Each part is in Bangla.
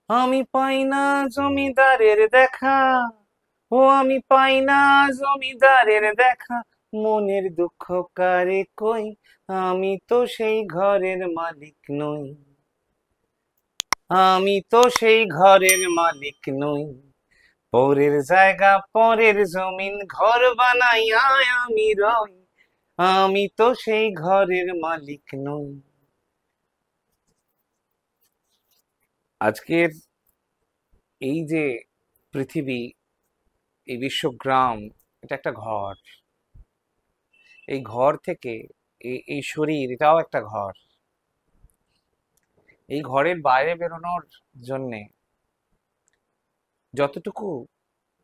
আমি পাই না জমিদারের দেখা, ও আমি পাই না জমিদারের দেখা, মনের দুঃখ কারে কই, আমি তো সেই ঘরের মালিক নই, আমি তো সেই ঘরের মালিক নই। পরের জায়গা পরের জমিন ঘর বানাইয়া আমি রই, আমি তো সেই ঘরের মালিক নই। আজকের এই যে পৃথিবী, এই বিশ্বগ্রাম, এটা একটা ঘর। এই ঘর থেকে এই শরীর, এটাও একটা ঘর। এই ঘরের বাইরে বেরোনোর জন্যে যতটুকু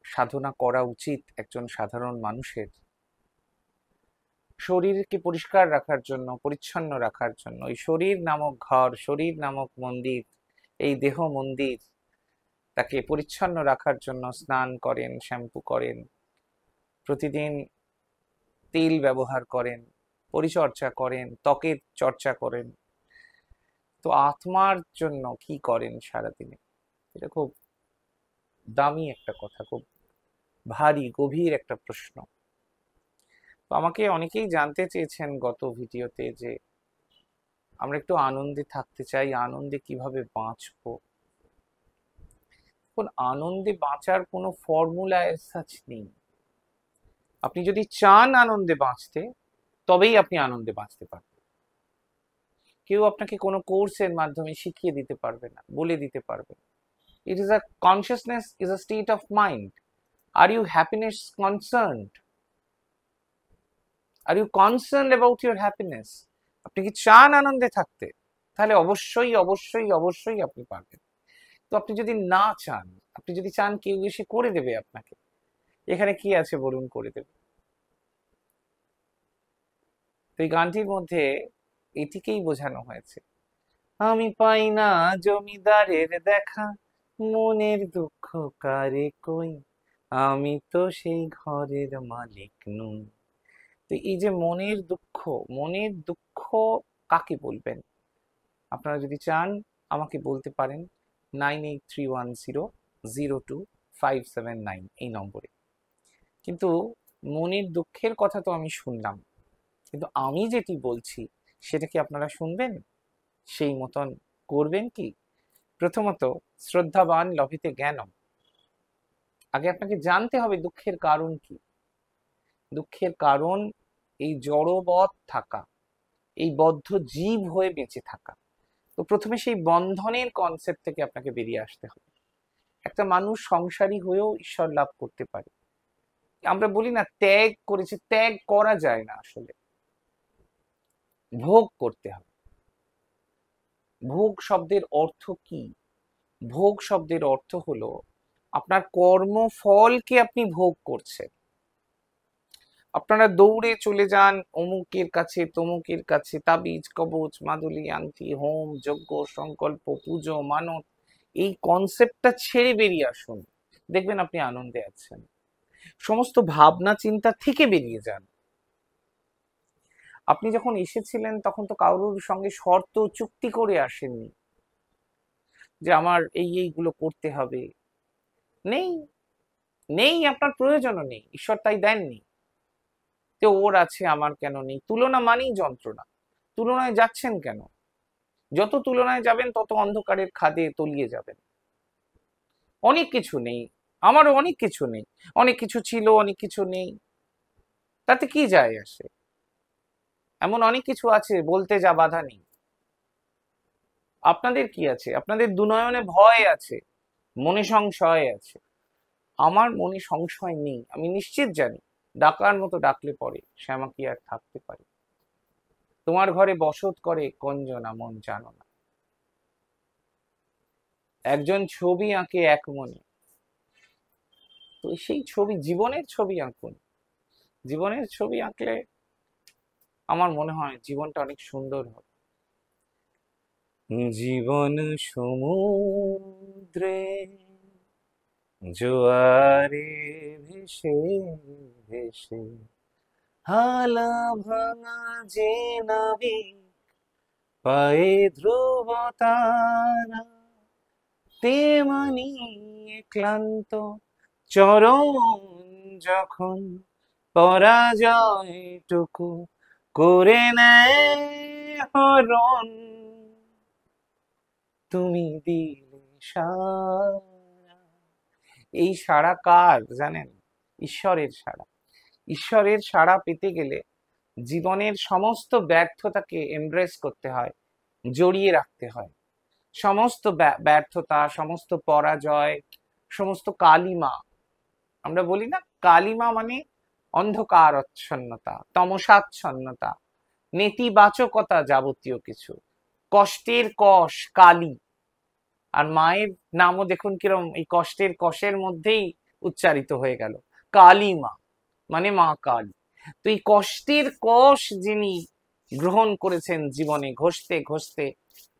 সাধনা করা উচিত একজন সাধারণ মানুষের, শরীরকে পরিষ্কার রাখার জন্য, পরিচ্ছন্ন রাখার জন্য, এই শরীর নামক ঘর, শরীর নামক মন্দির, এই দেহ মন্দির, তাকে পরিচ্ছন্ন রাখার জন্য স্নান করেন, শ্যাম্পু করেন, প্রতিদিন তেল ব্যবহার করেন, পরিচর্যা করেন, ত্বকের চর্চা করেন। তো আত্মার জন্য কি করেন সারাদিনে? এটা খুব দামি একটা কথা, খুব ভারী গভীর একটা প্রশ্ন। তো আমাকে অনেকেই জানতে চেয়েছেন গত ভিডিওতে যে আমরা একটু আনন্দে থাকতে চাই, আনন্দে কিভাবে বাঁচবো। এখন আনন্দে বাঁচার কোনো ফর্মুলা এর সাচ নেই। আপনি যদি চান আনন্দে বাঁচতে, তবেই আপনি আনন্দে বাঁচতে পারবেন। কেউ আপনাকে কোনো কোর্সের মাধ্যমে শিখিয়ে দিতে পারবে না, বলে দিতে পারবে না। It is a consciousness, is a state of mind. Are you happiness concerned? Are you concerned about your happiness? আপনি কি চান আনন্দে থাকতে? তাহলে অবশ্যই অবশ্যই অবশ্যই আপনি পারবেন। তো আপনি যদি না চান, আপনি যদি চান কেউ এসে করে দেবে আপনাকে, এখানে কি আছে বলুন করে দেবে? তো এই গানটির মধ্যে এটিকেই বোঝানো হয়েছে। আমি পাই না জমিদারের দেখা, মনের দুঃখ কারে কই, আমি তো সেই ঘরের মালিক নই। তো এই যে মনের দুঃখ, মনের দুঃখ কাকে বলবেন? আপনারা যদি চান আমাকে বলতে পারেন 9831002579 এই নম্বরে। কিন্তু মনের দুঃখের কথা তো আমি শুনলাম, কিন্তু আমি যেটি বলছি সেটা কি আপনারা শুনবেন? সেই মতন করবেন কি? প্রথমত, শ্রদ্ধাবান লভিতে জ্ঞানম। আগে আপনাকে জানতে হবে দুঃখের কারণ কি। দুঃখের কারণ এই জড়বৎ থাকা, এই বদ্ধ জীব হয়ে বেঁচে থাকা। তো প্রথমে সেই বন্ধনের কনসেপ্ট থেকে আপনাকে বেরিয়ে আসতে হবে। একটা মানুষ সংসারী হয়েও ঈশ্বর লাভ করতে পারে। আমরা বলি না ত্যাগ করেছে, ত্যাগ করা যায় না আসলে, ভোগ করতে হবে। ভোগ শব্দের অর্থ কি? ভোগ শব্দের অর্থ হলো আপনার কর্মফলকে আপনি ভোগ করছেন। আপনারা দৌড়ে চলে যান অমুকের কাছে তমুকের কাছে, তাবিজ কবচ মাদুলি আংটি, হোম যজ্ঞ সংকল্প পুজো মানত, এই কনসেপ্টটা ছেড়ে বেরিয়ে আসুন, দেখবেন আপনি আনন্দে আছেন। সমস্ত ভাবনা চিন্তা থেকে বেরিয়ে যান। আপনি যখন এসেছিলেন তখন তো কারোর সঙ্গে শর্ত চুক্তি করে আসেননি যে আমার এই এইগুলো করতে হবে। নেই, নেই, আপনার প্রয়োজনও নেই, ঈশ্বর তাই দেননি। যে ওর আছে আমার কেন নেই, তুলনা মানেই যন্ত্রণা। তুলনায় যাচ্ছেন কেন? যত তুলনায় যাবেন তত অন্ধকারের খাদে তলিয়ে যাবেন। অনেক কিছু নেই, আমারও অনেক কিছু নেই, অনেক কিছু ছিল অনেক কিছু নেই, তাতে কি যায় আসে? এমন অনেক কিছু আছে বলতে যা বাধা নেই। আপনাদের কি আছে? আপনাদের দুনয়নে ভয় আছে, মনে সংশয় আছে। আমার মনে সংশয় নেই, আমি নিশ্চিত জানি ডাকার মতো ডাকলে পরে শ্যামা কি আর থাকতে পারে? তোমার ঘরে বসত করে কঞ্জনা মন জানো না। একজন ছবি আঁকে এক মনে, তো সেই ছবি, জীবনের ছবি আঁকুন। জীবনের ছবি আঁকলে আমার মনে হয় জীবনটা অনেক সুন্দর হবে। জীবন সমুদ্রে জোয়ারে ভেসে ভেসে, হালা ভাঙা যে নাবিক পায়ে ধ্রুব তারা, তীর মানিয়ে ক্লান্ত চরণ যখন পরাজয়টুকু করে নেয় হরণ, তুমি দিলে সাড়া। এই সাড়া কার জানেন? ঈশ্বরের সাড়া। ঈশ্বরের সাড়া পেতে গেলে জীবনের সমস্ত ব্যর্থতাকে এমব্রেস করতে হয়, জড়িয়ে রাখতে হয়। সমস্ত ব্যর্থতা, সমস্ত পরাজয়, সমস্ত কালিমা, আমরা বলি না কালিমা মানে অন্ধকারচ্ছন্নতা, তমসাচ্ছন্নতা, নেতিবাচকতা, যাবতীয় কিছু কষ্টের কষ কালী। আর মায়ের নামও দেখুন কিরম এই কষ্টের কষের মধ্যেই উচ্চারিত হয়ে গেল, কালী মা মানে মা কালী। তো এই কষ্টের কষ যিনি গ্রহণ করেছেন জীবনে ঘষতে ঘষতে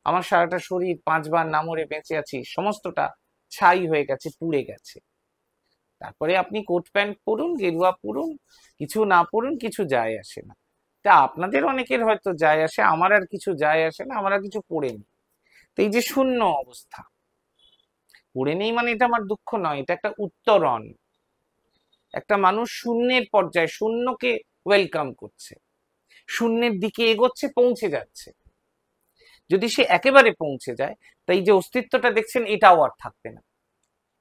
আমার সারাটা শরীর 5 বার না মরে বেঁচে আছি সমস্তটা ছাই হয়ে গেছে, পুড়ে গেছে। তারপরে আপনি কোট প্যান্ট পরুন, গেরুয়া পরুন, কিছু না পরুন, কিছু যায় আসে না। তা আপনাদের অনেকের হয়তো যায় আসে, আমার আর কিছু যায় আসে না, আমার আর কিছু পড়ে নেই। তো এই যে শূন্য অবস্থা, পড়ে নেই মানে এটা আমার দুঃখ নয়, এটা একটা উত্তরণ। একটা মানুষ শূন্যের পর্যায়ে শূন্যকে ওয়েলকাম করছে, শূন্যের দিকে এগোচ্ছে, পৌঁছে যাচ্ছে। যদি সে একেবারে পৌঁছে যায়, তাই যে অস্তিত্বটা দেখছেন এটাও আর থাকবে না।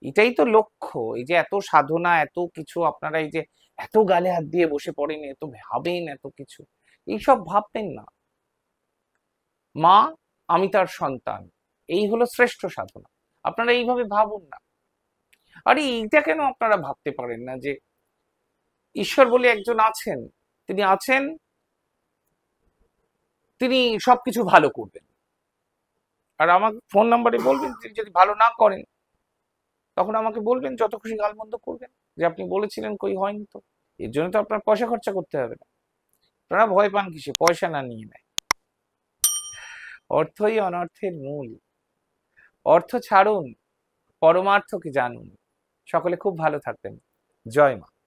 এটাই তো লক্ষ্য। এই যে এত সাধনা, এত কিছু, আপনারা এই যে এত গালে হাত দিয়ে বসে পড়েন, এত ভাবেন, এত কিছু, এইসব ভাববেন না। মা আমি তার সন্তান, এই হলো শ্রেষ্ঠ সাধনা। আপনারা এইভাবে ভাবুন না। আরে এইটা কেন আপনারা ভাবতে পারেন না যে ঈশ্বর বলে একজন আছেন, তিনি আছেন, তিনি সবকিছু ভালো করবেন। আর আমাকে ফোন নাম্বারে বলবেন, তিনি যদি ভালো না করেন তখন আমাকে বলবেন, যত খুশি গালমন্দ করবেন যে আপনি বলেছিলেন, কই হয়নি তো। এর জন্য তো আপনার পয়সা খরচা করতে হবে না। আপনারা ভয় পান কিসে? পয়সা না নিয়ে নেয়। অর্থই অনর্থের মূল। অর্থ ছাড়ুন, পরমার্থকে জানুন। সকলে খুব ভালো থাকবেন। জয় মা।